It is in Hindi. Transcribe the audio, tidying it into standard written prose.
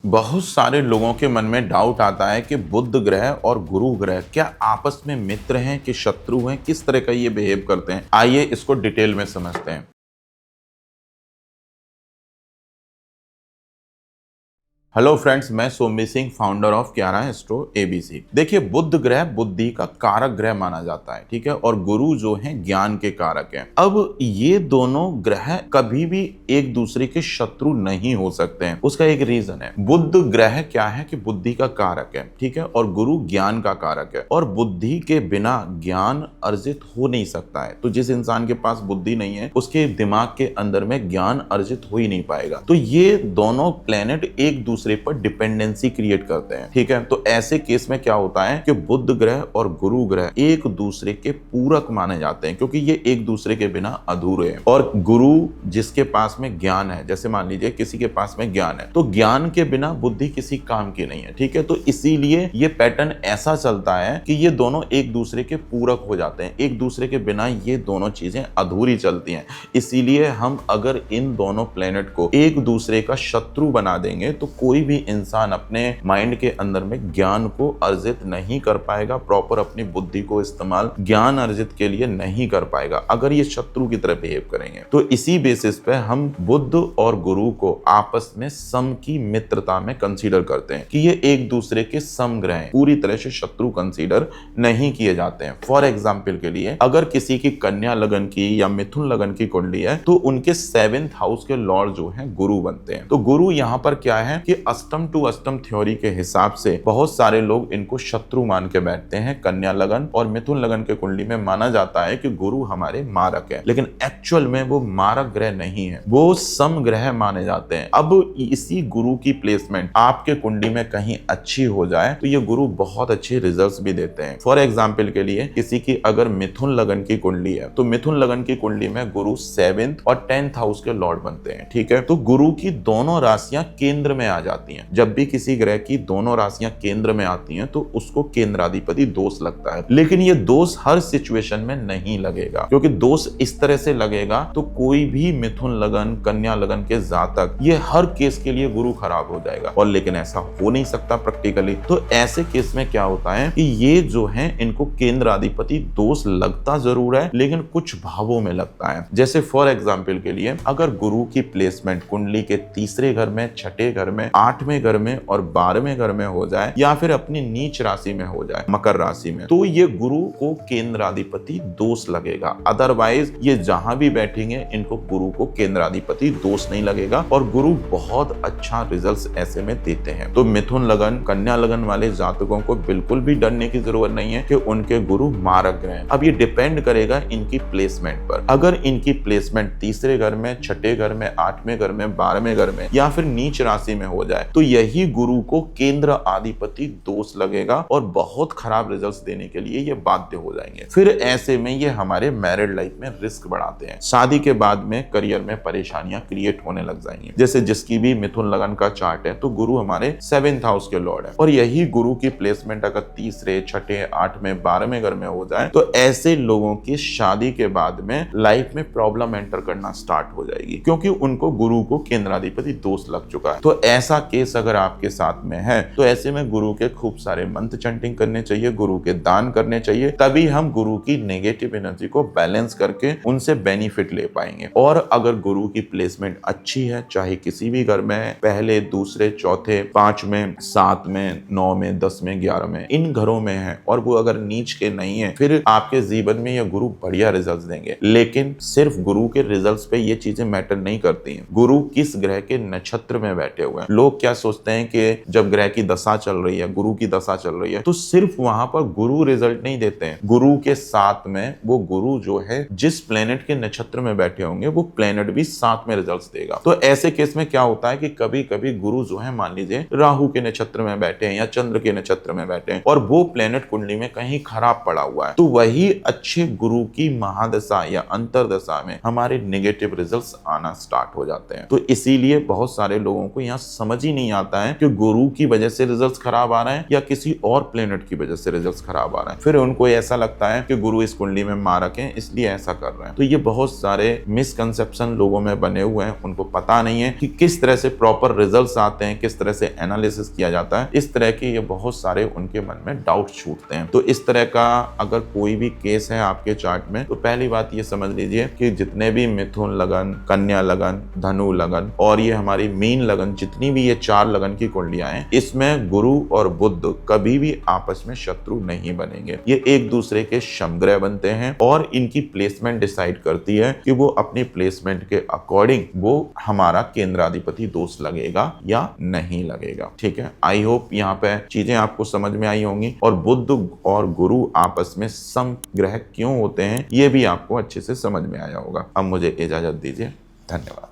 बहुत सारे लोगों के मन में डाउट आता है कि बुध ग्रह और गुरु ग्रह क्या आपस में मित्र हैं कि शत्रु हैं, किस तरह का ये बिहेव करते हैं। आइए इसको डिटेल में समझते हैं। हेलो फ्रेंड्स, मैं Somi Singh, founder of Kyara astro ABC. देखिए, बुध ग्रह बुद्धि का कारक ग्रह माना जाता है, ठीक है, और गुरु जो है ज्ञान के कारक है। अब ये दोनों ग्रह कभी भी एक दूसरे के शत्रु नहीं हो सकते हैं। उसका एक रीजन है। बुध ग्रह क्या है कि बुद्धि का कारक है, ठीक है, और गुरु ज्ञान का कारक है, और बुद्धि के बिना ज्ञान अर्जित हो नहीं सकता है। तो जिस इंसान के पास बुद्धि नहीं है, उसके दिमाग के अंदर में ज्ञान अर्जित हो ही नहीं पाएगा। तो ये दोनों प्लेनेट एक दूसरे पर डिपेंडेंसी क्रिएट करते हैं, ठीक है। तो ऐसे केस में क्या होता है कि बुध ग्रह और गुरु ग्रह एक दूसरे के पूरक माने जाते हैं, क्योंकि ये एक दूसरे के बिना अधूरे हैं। और गुरु जिसके पास में ज्ञान है, जैसे मान लीजिए किसी के पास में ज्ञान है, तो ज्ञान के बिना बुद्धि किसी काम की नहीं है, ठीक है। तो इसीलिए ये पैटर्न ऐसा चलता है कि ये दोनों एक दूसरे के पूरक हो जाते हैं। एक दूसरे के बिना ये दोनों चीजें अधूरी चलती हैं। इसीलिए हम अगर इन दोनों प्लेनेट को एक दूसरे का शत्रु बना देंगे तो कोई भी इंसान अपने माइंड के अंदर में ज्ञान को अर्जित नहीं कर पाएगा, प्रॉपर अपनी बुद्धि को इस्तेमाल ज्ञान अर्जित के लिए नहीं कर पाएगा अगर ये शत्रु की तरह बिहेव करेंगे। तो इसी बेसिस पे हम बुध और गुरु को आपस में सम की मित्रता में कंसीडर करते हैं कि ये एक दूसरे के सम ग्रह हैं, पूरी तरह से शत्रु कंसीडर नहीं किए जाते हैं। फॉर एग्जाम्पल के लिए, अगर किसी की कन्या लगन की या मिथुन लगन की कुंडली है तो उनके 7th हाउस के लॉर्ड जो है गुरु बनते हैं। तो गुरु यहाँ पर क्या है कि अष्टम टू अष्टम थ्योरी के हिसाब से बहुत सारे लोग इनको शत्रु मान के बैठते हैं। कन्या लगन और मिथुन लगन के कुंडली में माना जाता है कि गुरु हमारे मारक है, लेकिन एक्चुअल में वो मारक ग्रह नहीं है, वो सम ग्रह माने जाते हैं। अब इसी गुरु की प्लेसमेंट आपके कुंडली में कहीं अच्छी हो जाए तो ये गुरु बहुत अच्छे रिजल्ट्स भी देते हैं। फॉर एग्जाम्पल के लिए, किसी की अगर मिथुन लगन की कुंडली है तो मिथुन लगन की कुंडली में गुरु 7th और 10th हाउस के लॉर्ड बनते हैं, ठीक है। तो गुरु की दोनों राशियां केंद्र में आ जाती हैं। जब भी किसी ग्रह की दोनों राशियां केंद्र में आती हैं तो उसको केंद्राधिपति दोष लगता है, लेकिन ये दोष हर सिचुएशन में नहीं लगेगा, क्योंकि दोष इस तरह से लगेगा तो कोई भी मिथुन लगन कन्या लगन के जातक, ये हर केस के लिए गुरु खराब हो जाएगा, और लेकिन ऐसा हो नहीं सकता प्रैक्टिकली। तो ऐसे केस में क्या होता है कि ये जो है इनको केंद्राधिपति दोष लगता जरूर है, लेकिन कुछ भावों में लगता है। जैसे फॉर एग्जाम्पल के लिए, अगर गुरु की प्लेसमेंट कुंडली के तीसरे घर में, छठे घर में, 8वें घर में और 12वें घर में हो जाए, या फिर अपनी नीच राशि में हो जाए, मकर राशि में, तो ये गुरु को केंद्राधिपति दोष लगेगा। अदरवाइज ये जहां भी बैठेंगे इनको गुरु को केंद्राधिपति दोष नहीं लगेगा, और गुरु बहुत अच्छा रिजल्ट्स ऐसे में देते हैं। तो मिथुन लगन कन्या लगन वाले जातकों को बिल्कुल भी डरने की जरूरत नहीं है कि उनके गुरु मारक ग्रह हैं। अब ये डिपेंड करेगा इनकी प्लेसमेंट पर। अगर इनकी प्लेसमेंट तीसरे घर में, छठे घर में, 8वें घर में, 12वें घर में या फिर नीच राशि में हो जाए तो यही गुरु को केंद्र अधिपति दोष लगेगा और बहुत खराब रिजल्ट्स देने के लिए ये बाध्य हो जाएंगे। फिर ऐसे में ये हमारे मैरिड लाइफ में रिस्क बढ़ाते हैं। शादी के बाद में करियर में परेशानियां क्रिएट होने लग जाएंगी। जैसे जिसकी भी मिथुन लगन का चार्ट है तो गुरु हमारे 7th हाउस के लॉर्ड है, और यही गुरु की प्लेसमेंट अगर तीसरे, छठे, 8वें, 12वें घर में हो जाए तो ऐसे लोगों की शादी के बाद में लाइफ में प्रॉब्लम एंटर करना स्टार्ट हो जाएगी, क्योंकि उनको गुरु को केंद्राधिपति दोष लग चुका है। तो ऐसा केस अगर आपके साथ में है तो ऐसे में गुरु के खूब सारे मंत्र चैंटिंग करने चाहिए, गुरु के दान करने चाहिए, तभी हम गुरु की नेगेटिव एनर्जी को बैलेंस करके उनसे बेनिफिट ले पाएंगे। और अगर गुरु की प्लेसमेंट अच्छी है, चाहे किसी भी घर में है, पहले, दूसरे, चौथे, 5वें, 7वें, 9वें, 10वें, 11वें, इन घरों में है, और वो अगर नीच के नहीं है, फिर आपके जीवन में ये गुरु बढ़िया रिजल्ट्स देंगे। लेकिन सिर्फ गुरु के रिजल्ट्स पे ये चीजें मैटर नहीं करती हैं। गुरु किस ग्रह के नक्षत्र में बैठे हुए हैं। लोग क्या सोचते हैं कि जब ग्रह की दशा चल रही है, गुरु की दशा चल रही है, तो सिर्फ वहां पर गुरु रिजल्ट नहीं देते हैं। गुरु के साथ में वो गुरु जो है जिस प्लेनेट के नक्षत्र में बैठे होंगे वो प्लेनेट भी साथ में रिजल्ट्स देगा। तो ऐसे केस में क्या होता है कि कभी कभी गुरु जो है, मान लीजिए राहु के नक्षत्र में बैठे हैं या चंद्र के नक्षत्र में बैठे हैं, और वो प्लेनेट कुंडली में कहीं खराब पड़ा हुआ है, तो वही अच्छे गुरु की महादशा या अंतरदशा में हमारे नेगेटिव रिजल्ट्स आना स्टार्ट हो जाते हैं। तो इसीलिए बहुत सारे लोगों को यहाँ समझ समझ ही नहीं आता है कि गुरु की वजह से रिजल्ट्स खराब आ रहे हैं या किसी और प्लेनेट की वजह से रिजल्ट्स खराब आ रहे हैं। फिर उनको ऐसा लगता है कि गुरु इस कुंडली में मारक है इसलिए ऐसा कर रहे हैं। तो ये बहुत सारे मिसकंसेप्शन लोगों में बने हुए हैं, उनको पता नहीं है कि किस तरह से प्रॉपर रिजल्ट्स आते हैं, किस तरह से एनालिसिस किया जाता है। इस तरह के ये बहुत सारे उनके मन में डाउट छूटते हैं। तो इस तरह का अगर कोई भी केस है आपके चार्ट में, तो पहली बात ये समझ लीजिए कि जितने भी मिथुन लगन, कन्या लगन, धनु लगन और ये हमारी मीन लगन, जितनी भी ये 4 लगन की कुंडलियां हैं, इसमें गुरु और बुध कभी भी आपस में शत्रु नहीं बनेंगे। ये एक दूसरे के समग्रह बनते हैं और इनकी प्लेसमेंट डिसाइड करती है कि वो अपनी प्लेसमेंट के अकॉर्डिंग वो हमारा केंद्राधिपति दोष लगेगा या नहीं लगेगा। ठीक है, आई होप यहाँ पे चीजें आपको समझ में आई होंगी और बुध और गुरु आपस में समग्रह क्यों होते हैं ये भी आपको अच्छे से समझ में आया होगा। अब मुझे इजाजत दीजिए, धन्यवाद।